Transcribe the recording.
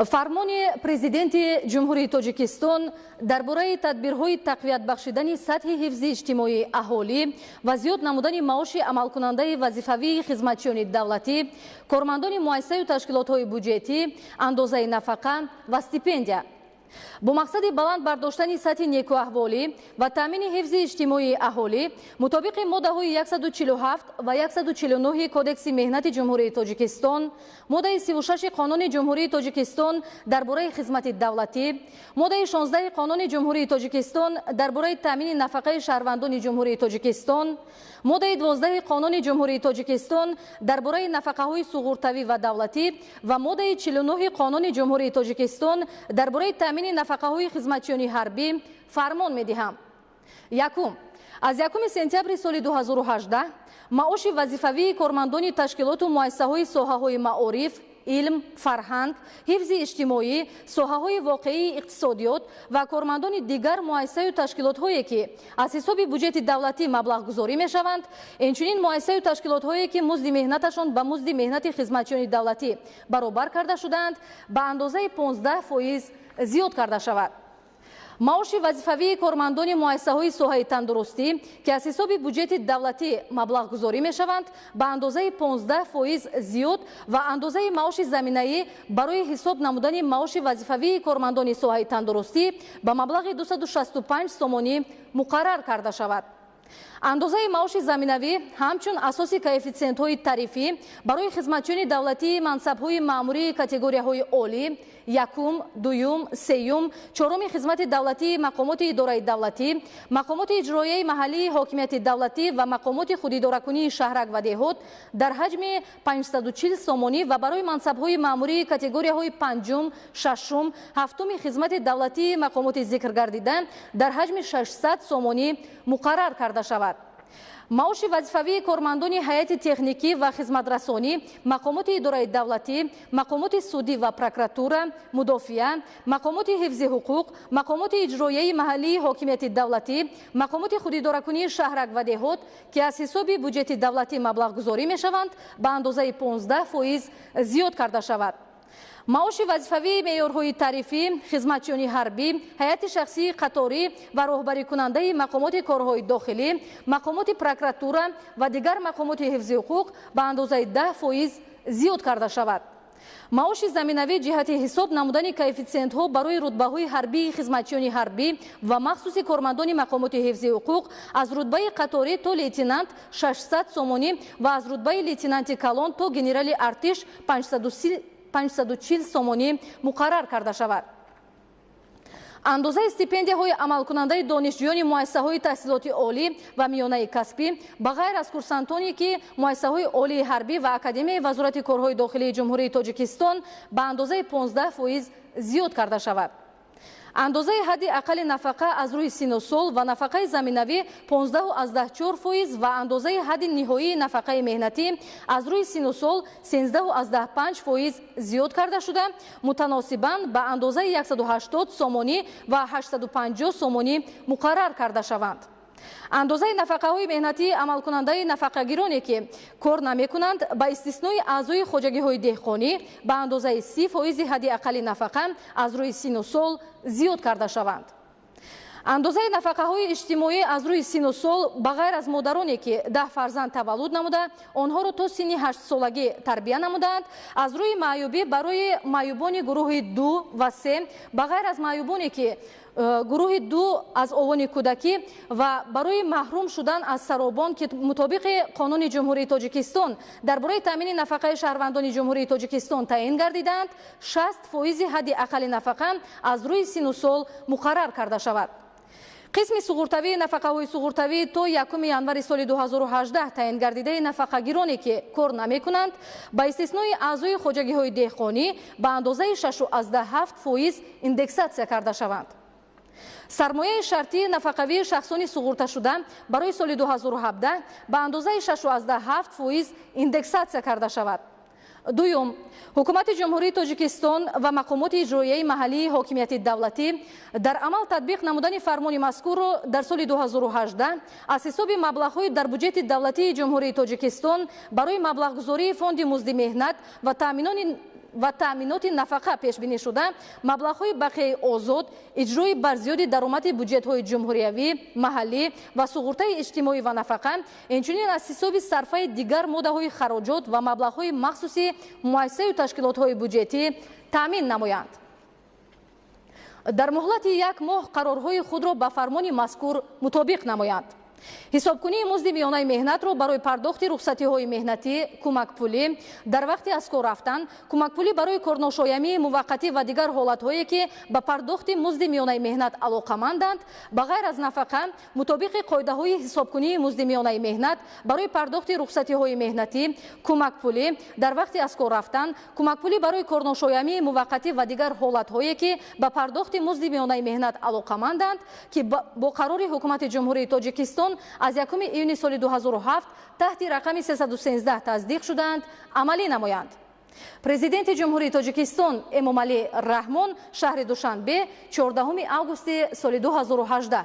фармони президенти ҷумҳурии тоҷикистон дар бораи тадбирҳои тақвият бахшидани сатҳи ҳифзи иҷтимоии аҳолӣ ва зиёд намудани маоши амалкунандаи вазифавии хизматчиёни давлатӣ, кормандони муассисаю ташкилотҳои буҷетӣ, андозаи нафақа ва стипендия бо мақсади баланд бардоштани сатҳи некуаҳволӣ ва таъмини ҳифзи иҷтимоии аҳолӣ мутобиқи моддаҳои 147 ва 149 кодекси меҳнати ҷумҳурии тоҷикистон, моддаи 36 қонуни ҷумҳурии тоҷикистон дар бораи хизмати давлатӣ, моддаи 16 қонуни ҷумҳурии тоҷикистон дар бораи таъмини нафақаи шаҳрвандони ҷумҳурии тоҷикистон, моддаи 12 қонуни ҷумҳурии тоҷикистон дар бораи нафақаҳои суғуртавӣ ва давлатӣ ва моддаи 49 қонуни ҷумҳурии тоҷикистон дар бораи таъмини нафақаҳои хизматчиёни ҳарбӣ фармон медиҳам. Якум, аз 1 сентябри соли 2018 маоши вазифавии кормандони ташкилоту муассисаҳои соҳаҳои маориф, илм, фарҳанг, ҳифзи иҷтимоӣ, соҳаҳои воқеии иқтисодиёт ва кормандони дигар муассисаю ташкилотҳое ки аз ҳисоби буҷети давлатӣ маблағгузорӣ мешаванд, инчунин муассисаю ташкилотҳое ки музди меҳнаташон ба музди меҳнати хизматчиёни давлатӣ баробар карда шудаанд, ба андозаи 15% зиёд карда шавад. маоши вазифавии кормандони муассисаҳои соҳаи тандурустӣ ки аз ҳисоби буҷети давлатӣ маблағгузорӣ мешаванд, ба андозаи 15% зиёд ва андозаи маоши заминаӣ барои ҳисоб намудани маоши вазифавии кормандони соҳаи тандурустӣ ба маблағи 265 сомонӣ муқаррар карда шавад. андозаи маоши заминавӣ ҳамчун асоси коэффициентҳои тарифӣ барои хизматчиёни давлатии мансабҳои маъмурии категорияҳои олӣ, якум, дуюм, сеюм, чороми хизмати давлатии мақомоти идораи давлатӣ, мақомоти иҷроияи маҳаллии ҳокимияти давлатӣ ва мақомоти худидоракунии шаҳрак ва деҳот дар ҳаҷми 540 сомонӣ ва барои мансабҳои маъмурии категорияҳои панҷум, шашум, ҳафтуми хизмати давлатии мақомоти зикргардида дар ҳаҷми 600 сомонӣ муқаррар карда шавад. маоши вазифавии кормандони ҳайати техникӣ ва хизматрасонӣ, мақомоти идораи давлатӣ, мақомоти судӣ ва прокуратура, мудофиа, мақомоти ҳифзи ҳуқуқ, мақомоти иҷроияи маҳаллии ҳокимияти давлатӣ, мақомоти худидоракунии шаҳрак ва деҳот ки аз ҳисоби буҷети давлатӣ маблағгузорӣ мешаванд, ба андозаи 15% зиёд карда шавад. маоши вазифавии меъёрҳои тарифӣ, хизматчиёни ҳарбӣ, ҳайати шахсии қаторӣ ва роҳбарикунандаи мақомоти корҳои дохилӣ, мақомоти прокуратура ва дигар мақомоти ҳифзи ҳуқуқ ба андозаи 10% зиёд карда шавад. маоши заминавӣ ҷиҳати ҳисоб намудани коэффициентҳо барои рутбаҳои ҳарбии хизматчиёни ҳарбӣ ва махсуси кормандони мақомоти ҳифзи ҳуқуқ аз рутбаи қаторӣ то лейтенант 600 сомонӣ ва аз рутбаи лейтенанти калон то генерали артиш 540 сомонӣ муқаррар карда шавад. андозаи стипендияҳои амалкунандаи донишҷӯёни муассисаҳои таҳсилоти олӣ ва миёнаи касбӣ ба ғайр аз курсантоне ки муассисаҳои олии ҳарбӣ ва академияи вазорати корҳои дохилии ҷумҳурии тоҷикистон ба андозаи 15% зиёд карда шавад. андозаи ҳадди аққали нафақа аз рӯи сину сол ва нафақаи заминавӣ 15.4% ва андозаи ҳадди ниҳоии нафақаи меҳнатӣ аз рӯи сину сол 13.5% зиёд карда шуда, мутаносибан ба андозаи 180 сомонӣ ва 850 сомонӣ муқаррар карда шаванд. андозаи нафақаҳои меҳнатии амалкунандаи нафақагироне ки кор намекунанд ба истиснои аъзои хоҷагиҳои деҳқонӣ ба андозаи 30% ҳадди аққали нафақа аз рӯи сину сол зиёд карда шаванд. андозаи нафақаҳои иҷтимоӣ аз рӯи сину сол ба ғайр аз модароне ки 10 фарзанд таваллуд намуда, онҳоро то синни 8-солагӣ тарбия намуданд, аз рӯи маъюбӣ барои маъюбони гурӯҳи 2 ва 3, ба ғайр аз маъюбоне ки гурӯҳи 2 аз овони кӯдакӣ ва барои маҳрум шудан аз саробон ки мутобиқи қонуни ҷумҳурии тоҷикистон дар бораи таъмини нафақаи шаҳрвандони ҷумҳурии тоҷикистон таъин гардиданд, 60% ҳадди аққали нафақа аз рӯи сину сол муқаррар карда шавад. қисми суғуртавии нафақаҳои суғуртавӣ то 1 январи соли 2018 таъин гардидаи нафақагироне ки кор намекунанд ба истиснои аъзои хоҷагиҳои деҳқонӣ ба андозаи 6.7% индексатсия карда шаванд. сармояи шартии нафақавии шахсони суғурташуда барои соли 2017 ба андозаи 6.7% индексатсия карда шавад. дуюм, ҳукумати ҷумҳурии тоҷикистон ва мақомоти иҷроияи маҳаллии ҳокимияти давлатӣ дар амал татбиқ намудани фармони мазкурро дар соли 2018 аз ҳисоби маблағҳои дар буҷети давлатии ҷумҳурии тоҷикистон барои маблағгузории фонди музди меҳнат ва таъминони ва таъминоти нафақа пешбинӣ шуда маблағҳои бақияи озод, иҷрои барзиёди даромади бюҷетҳои ҷумҳуриявӣ, маҳаллӣ ва суғуртаи иҷтимоӣ ва нафақа, инчунин аз ҳисоби сарфаи дигар моддаҳои хароҷот ва маблағҳои махсуси муассисаи ташкилотҳои бюҷетӣ таъмин намоянд. дар муҳлати 1 моҳ қарорҳои худро ба фармони мазкур мутобиқ намоянд. ҳисобкунии музди миёнаи меҳнатро барои пардохти рухсатиҳои меҳнатӣ, кӯмакпулӣ, дар вақти аз кор рафтан, кӯмакпулӣ барои корношоямии муваққатӣ ва дигар ҳолатҳое ки ба пардохти музди миёнаи меҳнат алоқаманданд, ба ғайр аз нафақа, мутобиқи қоидаҳои ҳисобкунии музди миёнаи меҳнат барои пардохти рухсатиҳои меҳнатӣ, кӯмакпулӣ дар вақти аз кор рафтан, кӯмакпулӣ барои корношоямии муваққатӣ ва дигар ҳолатҳое ки ба пардохти музди миёнаи меҳнат алоқаманданд, ки бо қарори ҳукумати ҷумҳурии Тоҷикистон аз 1 июни соли 2007 таҳти рақами 313 таздиқ шуданд, амалӣ намоянд. Президенти ҷумҳурии Тоҷикистон Эмомалӣ Раҳмон шаҳри Душанбе 14 августи соли 2018